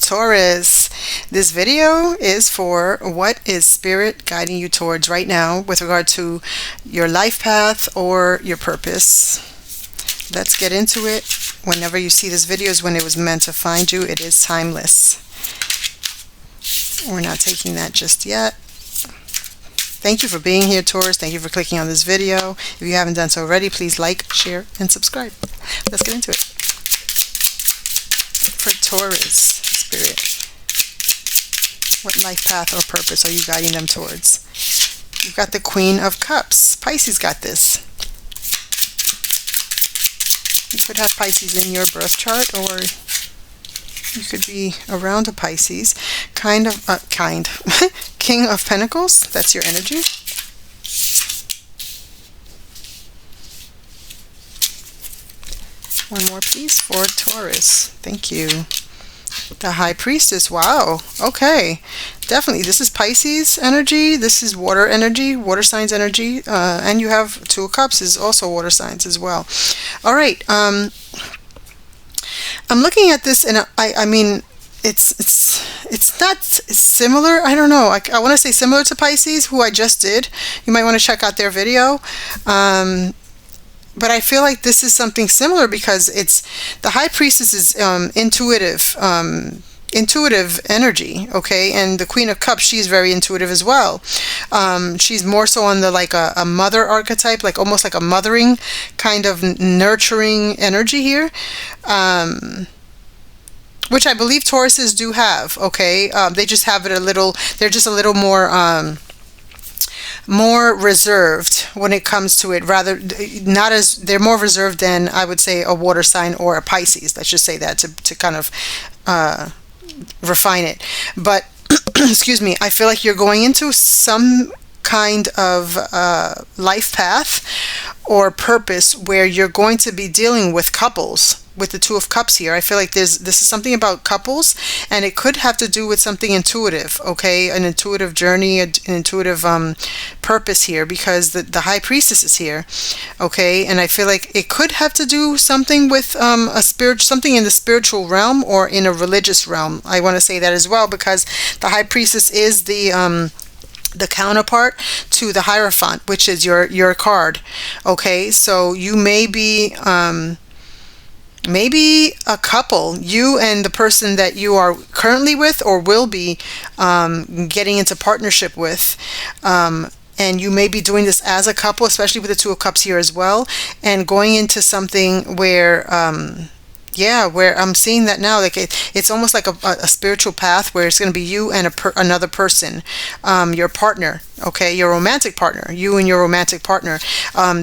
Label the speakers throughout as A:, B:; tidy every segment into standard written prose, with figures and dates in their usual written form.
A: Taurus. This video is for what is Spirit guiding you towards right now with regard to your life path or your purpose. Let's get into it. Whenever you see this video is when it was meant to find you. It is timeless. We're not taking that just yet. Thank you for being here, Taurus. Thank you for clicking on this video. If you haven't done so already, please like, share, and subscribe. Let's get into it. For Taurus, Spirit, what life path or purpose are you guiding them towards? You've got the Queen of Cups. Pisces got this. You could have Pisces in your birth chart, or you could be around a Pisces. King of Pentacles. That's your energy. One more, please, for Taurus. Thank you. The High Priestess. Wow. Okay. Definitely. This is Pisces energy. This is water energy, water signs energy. And you have Two of Cups is also water signs as well. All right. I'm looking at this, and I mean, it's not similar. I don't know. I want to say similar to Pisces, who I just did. You might want to check out their video. But I feel like this is something similar because it's the High Priestess is intuitive energy, okay, and the Queen of Cups, she's very intuitive as well. She's more so on the like a mother archetype, like almost like a mothering kind of nurturing energy here, which I believe Tauruses do have. Okay, they just have it a little. They're just a little more reserved when it comes to it, rather not as they're more reserved than I would say a water sign or a Pisces. Let's just say that to kind of refine it. But excuse me, I feel like you're going into some kind of life path or purpose where you're going to be dealing with couples. With the Two of Cups here, I feel like this is something about couples, and it could have to do with something intuitive, okay, an intuitive journey, an intuitive purpose here, because the High Priestess is here, okay, and I feel like it could have to do something with something in the spiritual realm or in a religious realm. I want to say that as well, because the High Priestess is the counterpart to the Hierophant, which is your card, okay, so you may be maybe a couple, you and the person that you are currently with or will be getting into partnership with, and you may be doing this as a couple, especially with the Two of Cups here as well, and going into something where where I'm seeing that now, like it's almost like a spiritual path where it's going to be you and another person, your partner, okay, your romantic partner, you and your romantic partner.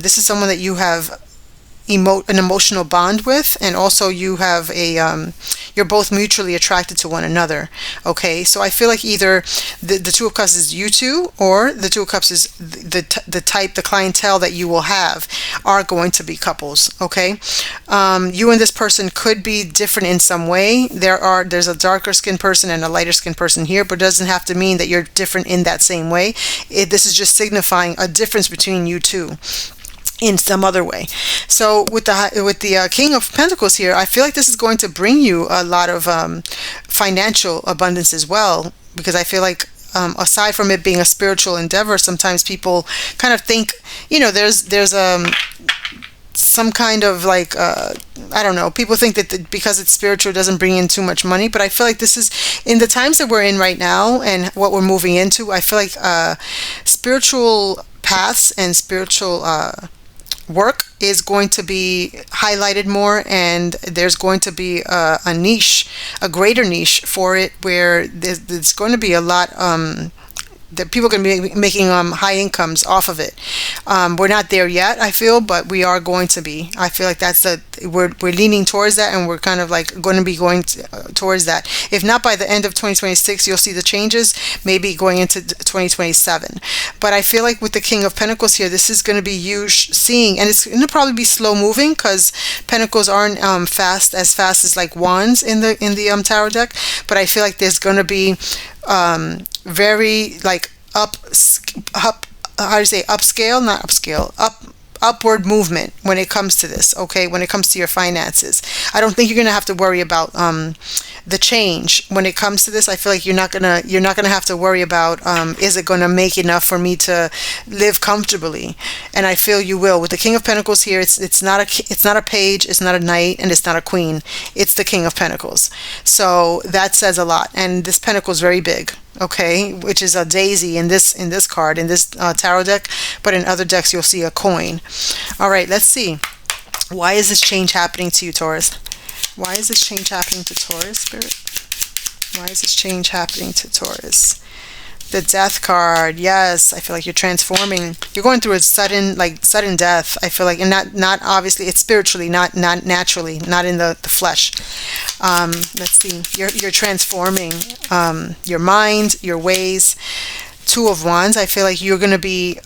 A: This is someone that you have an emotional bond with, and also you have you're both mutually attracted to one another, okay, so I feel like either the Two of Cups is you two, or the Two of Cups is the clientele that you will have are going to be couples, okay. You and this person could be different in some way. There's a darker skinned person and a lighter skinned person here, but it doesn't have to mean that you're different in that same way. This is just signifying a difference between you two in some other way. So with the King of Pentacles here, I feel like this is going to bring you a lot of financial abundance as well, because I feel like aside from it being a spiritual endeavor, sometimes people kind of think, there's some kind of like I don't know, people think that because it's spiritual it doesn't bring in too much money, but I feel like this is in the times that we're in right now and what we're moving into. I feel like spiritual paths and spiritual work is going to be highlighted more, and there's going to be a niche, a greater niche for it, where there's going to be a lot that people are going to be making high incomes off of it. We're not there yet, I feel, but we are going to be. I feel like we're leaning towards that, and we're kind of like going to be going towards that. If not by the end of 2026, you'll see the changes, maybe going into 2027. But I feel like with the King of Pentacles here, this is going to be you seeing, and it's going to probably be slow moving, because Pentacles aren't fast as like Wands in the Tarot deck. But I feel like there's going to be very like how do you say, upscale, not upscale, upward movement when it comes to this, okay, when it comes to your finances. I don't think you're going to have to worry about the change when it comes to this. I feel like you're not gonna have to worry about is it going to make enough for me to live comfortably. And I feel you will. With the King of Pentacles here, it's not a page, it's not a knight, and it's not a queen. It's the King of Pentacles. So that says a lot. And this pentacle is very big, okay, which is a daisy in this card, in this tarot deck, but in other decks you'll see a coin. All right, let's see. Why is this change happening to you, Taurus? Why is this change happening to Taurus, Spirit? Why is this change happening to Taurus? The Death card. Yes, I feel like you're transforming. You're going through a sudden death. I feel like, and not obviously, it's spiritually, not naturally, not in the flesh. Let's see. You're transforming your mind, your ways. Two of Wands. I feel like you're going to be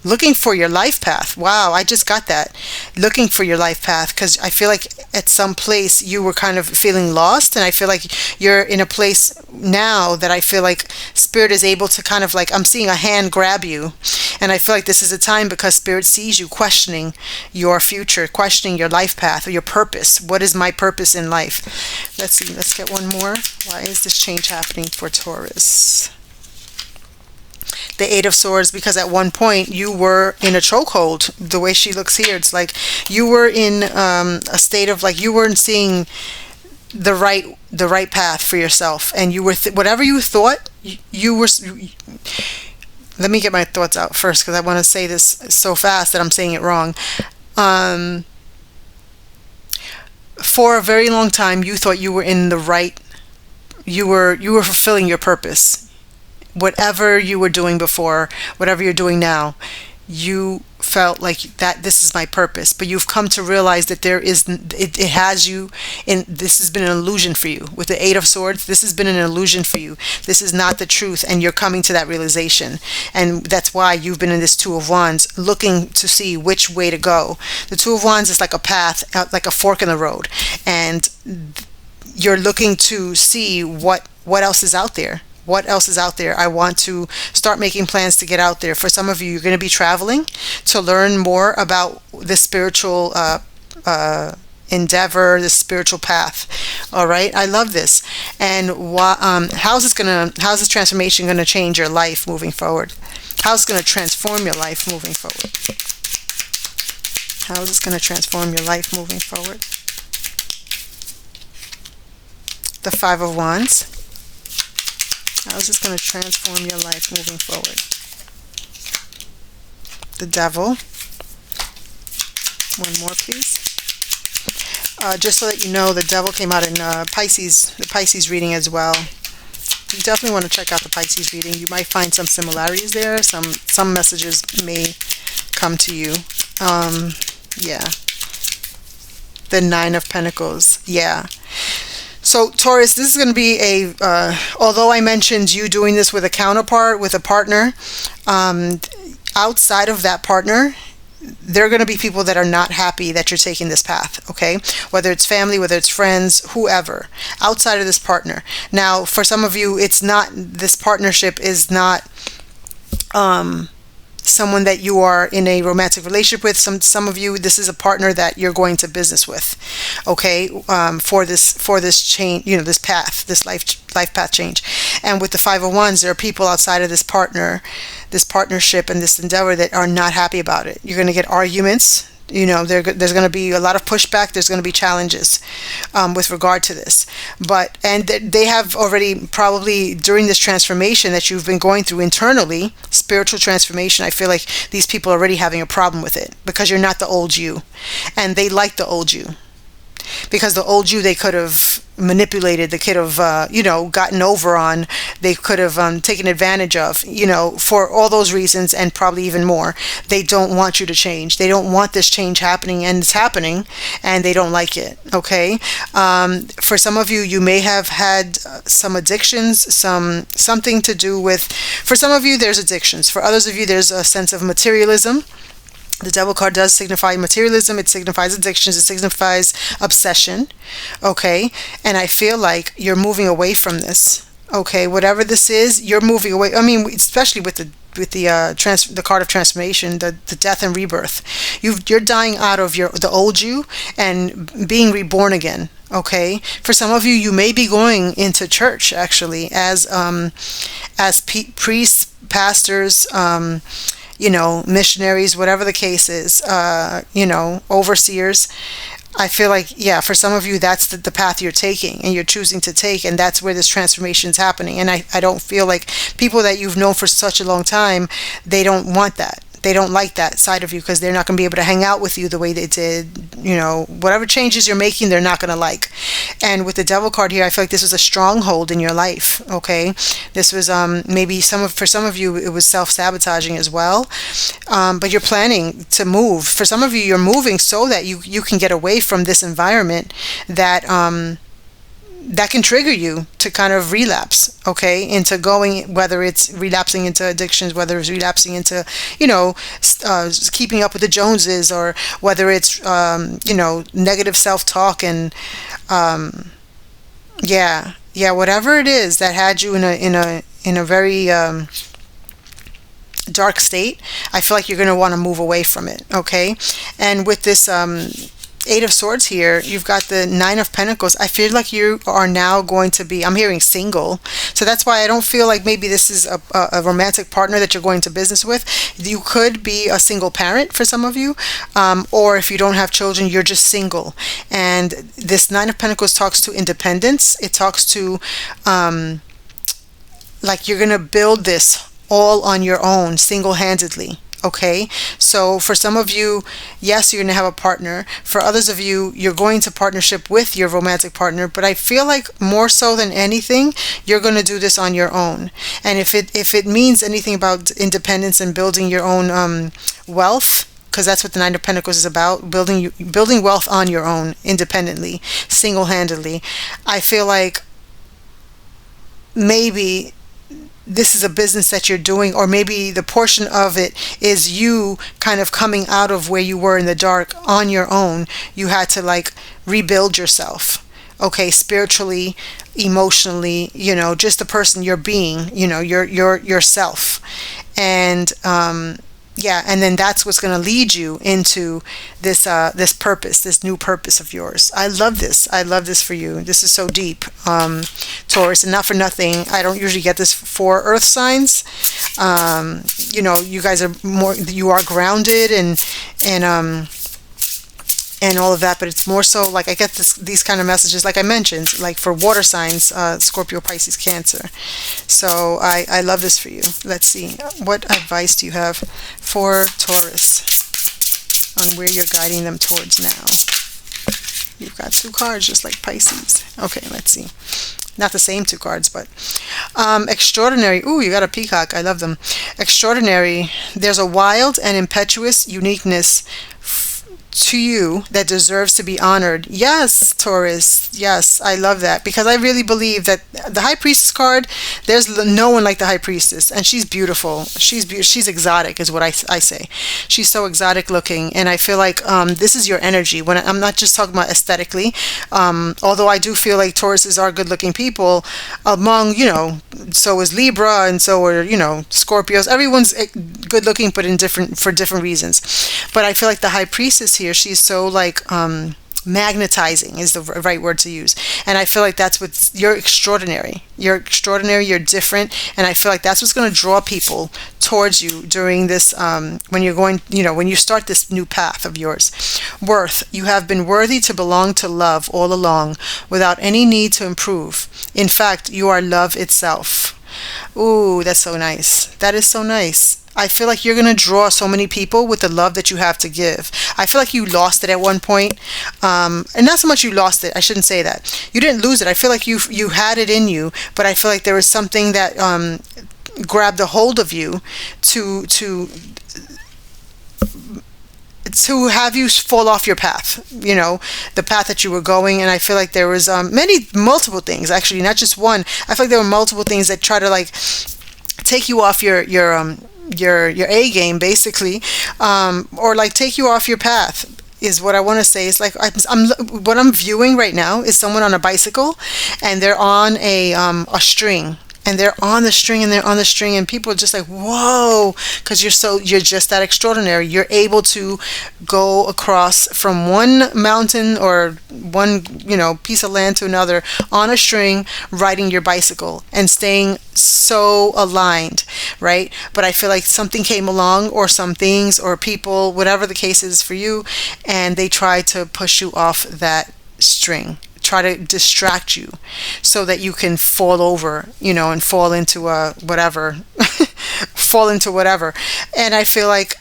A: looking for your life path. Wow, I just got that. Looking for your life path, because I feel like at some place you were kind of feeling lost, and I feel like you're in a place now that I feel like Spirit is able to kind of like, I'm seeing a hand grab you, and I feel like this is a time because Spirit sees you questioning your future, questioning your life path or your purpose. What is my purpose in life? Let's see, let's get one more. Why is this change happening for Taurus? The Eight of Swords, because at one point you were in a chokehold. The way she looks here, it's like you were in a state of like you weren't seeing the right path for yourself, and you were whatever you thought you were. Let me get my thoughts out first, because I want to say this so fast that I'm saying it wrong. For a very long time, you thought you were in the right. You were fulfilling your purpose. Whatever you were doing before, whatever you're doing now, you felt like that this is my purpose. But you've come to realize that it has you in. This has been an illusion for you. With the Eight of Swords, this has been an illusion for you. This is not the truth, and you're coming to that realization. And that's why you've been in this Two of Wands, looking to see which way to go. The Two of Wands is like a path, like a fork in the road, and you're looking to see what else is out there. What else is out there? I want to start making plans to get out there. For some of you, you're going to be traveling to learn more about the spiritual endeavor, the spiritual path. All right, I love this. And how's this transformation going to change your life moving forward? How's it going to transform your life moving forward? How is this going to transform your life moving forward? The Five of Wands. How is this going to transform your life moving forward? The Devil. One more, please. Just so that you know, the Devil came out in Pisces, the Pisces reading as well. You definitely want to check out the Pisces reading. You might find some similarities there. Some messages may come to you. Yeah. The Nine of Pentacles. Yeah. So Taurus, this is going to be although I mentioned you doing this with a counterpart, with a partner, outside of that partner, there are going to be people that are not happy that you're taking this path, okay? Whether it's family, whether it's friends, whoever, outside of this partner. Now, for some of you, this partnership is not someone that you are in a romantic relationship with. Some of you, this is a partner that you're going to business with, okay, for this change, this path, this life path change. And with the Five of Wands, there are people outside of this partnership and this endeavor that are not happy about it. You're going to get arguments. There's going to be a lot of pushback. There's going to be challenges with regard to this. And they have already, probably during this transformation that you've been going through internally, spiritual transformation, I feel like these people are already having a problem with it, because you're not the old you. And they like the old you. Because the old you, they could have manipulated, they could have gotten over on, they could have taken advantage of, for all those reasons, and probably even more. They don't want you to change. They don't want this change happening, and it's happening, and they don't like it. Okay. For some of you, you may have had some addictions, something to do with. For some of you, there's addictions. For others of you, there's a sense of materialism. The Devil card does signify materialism. It signifies addictions. It signifies obsession. Okay. And I feel like you're moving away from this. Okay. Whatever this is, you're moving away. I mean, especially with the card of transformation, the death and rebirth. You're dying out of the old you and being reborn again. Okay, for some of you, you may be going into church actually as priests, pastors, missionaries, whatever the case is, overseers. I feel like, yeah, for some of you, that's the path you're taking and you're choosing to take, and that's where this transformation is happening. And I don't feel like people that you've known for such a long time, they don't want that. They don't like that side of you because they're not going to be able to hang out with you the way they did. Whatever changes you're making, they're not going to like. And with the devil card here, I feel like this was a stronghold in your life. Okay, this was maybe for some of you it was self-sabotaging as well. But you're planning to move. For some of you, you're moving so that you can get away from this environment that can trigger you to kind of relapse, okay, into going, whether it's relapsing into addictions, whether it's relapsing into, keeping up with the Joneses, or whether it's, negative self-talk and, whatever it is that had you in a very, dark state. I feel like you're going to want to move away from it, okay? And with this, Eight of Swords here, you've got the Nine of Pentacles. I feel like you are now going to be, I'm hearing single. So that's why I don't feel like maybe this is a romantic partner that you're going to business with. You could be a single parent for some of you. Or if you don't have children, you're just single. And this Nine of Pentacles talks to independence. It talks to, like you're going to build this all on your own, single-handedly. Okay, so for some of you, yes, you're going to have a partner. For others of you, you're going to partnership with your romantic partner. But I feel like more so than anything, you're going to do this on your own. And if it means anything about independence and building your own wealth, because that's what the Nine of Pentacles is about, building wealth on your own, independently, single-handedly. I feel like maybe this is a business that you're doing, or maybe the portion of it is you kind of coming out of where you were in the dark on your own. You had to like rebuild yourself, okay, spiritually, emotionally, just the person you're being, yourself. And and then that's what's going to lead you into this purpose, this new purpose of yours. I love this for you. This is so deep, Taurus, and not for nothing, I don't usually get this for earth signs. You guys you are grounded and all of that, but it's more so like I get these kind of messages, like I mentioned, like for water signs, Scorpio, Pisces, Cancer. So I love this for you. Let's see, what advice do you have for Taurus on where you're guiding them towards now? You've got two cards just like Pisces. Okay, let's see. Not the same two cards, but extraordinary. Ooh, you got a peacock. I love them. Extraordinary. There's a wild and impetuous uniqueness to you that deserves to be honored. Yes, Taurus. Yes, I love that, because I really believe that the High Priestess card, there's no one like the High Priestess, and she's beautiful. She's exotic is what I say. She's so exotic looking, and I feel like this is your energy. When I'm not just talking about aesthetically, although I do feel like Tauruses are good looking people, among, so is Libra, and so are, Scorpios. Everyone's good looking, but for different reasons. But I feel like the High Priestess here, she's so like magnetizing is the right word to use, and I feel like that's you're extraordinary. You're different, and I feel like that's what's going to draw people towards you during this when you're going, when you start this new path of yours. Worth. You have been worthy to belong to love all along, without any need to improve. In fact, you are love itself. Ooh, that's so nice. That is so nice. I feel like you're going to draw so many people with the love that you have to give. I feel like you lost it at one point. And not so much you lost it. I shouldn't say that. You didn't lose it. I feel like you had it in you, but I feel like there was something that grabbed a hold of you to have you fall off your path, the path that you were going. And I feel like there was multiple things, actually, not just one. I feel like there were multiple things that try to like take you off your A game, basically, or like take you off your path, is what I want to say. It's like what I'm viewing right now is someone on a bicycle, and they're on a string. and they're on the string and they're on the string, and people are just like, whoa, because you're just that extraordinary. You're able to go across from one mountain or one, piece of land to another on a string, riding your bicycle and staying so aligned, right? But I feel like something came along, or some things or people, whatever the case is for you, and they try to push you off that string, try to distract you so that you can fall over, and fall into a whatever, fall into whatever. And I feel like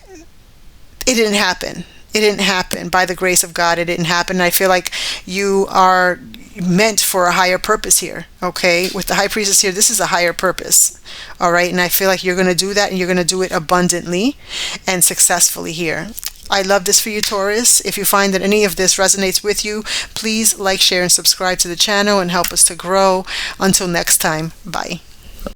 A: it didn't happen. It didn't happen. By the grace of God, it didn't happen. And I feel like you are meant for a higher purpose here. Okay, with the high priestess here, this is a higher purpose. All right, and I feel like you're going to do that, and you're going to do it abundantly and successfully here. I love this for you, Taurus. If you find that any of this resonates with you, please like, share, and subscribe to the channel and help us to grow. Until next time, bye.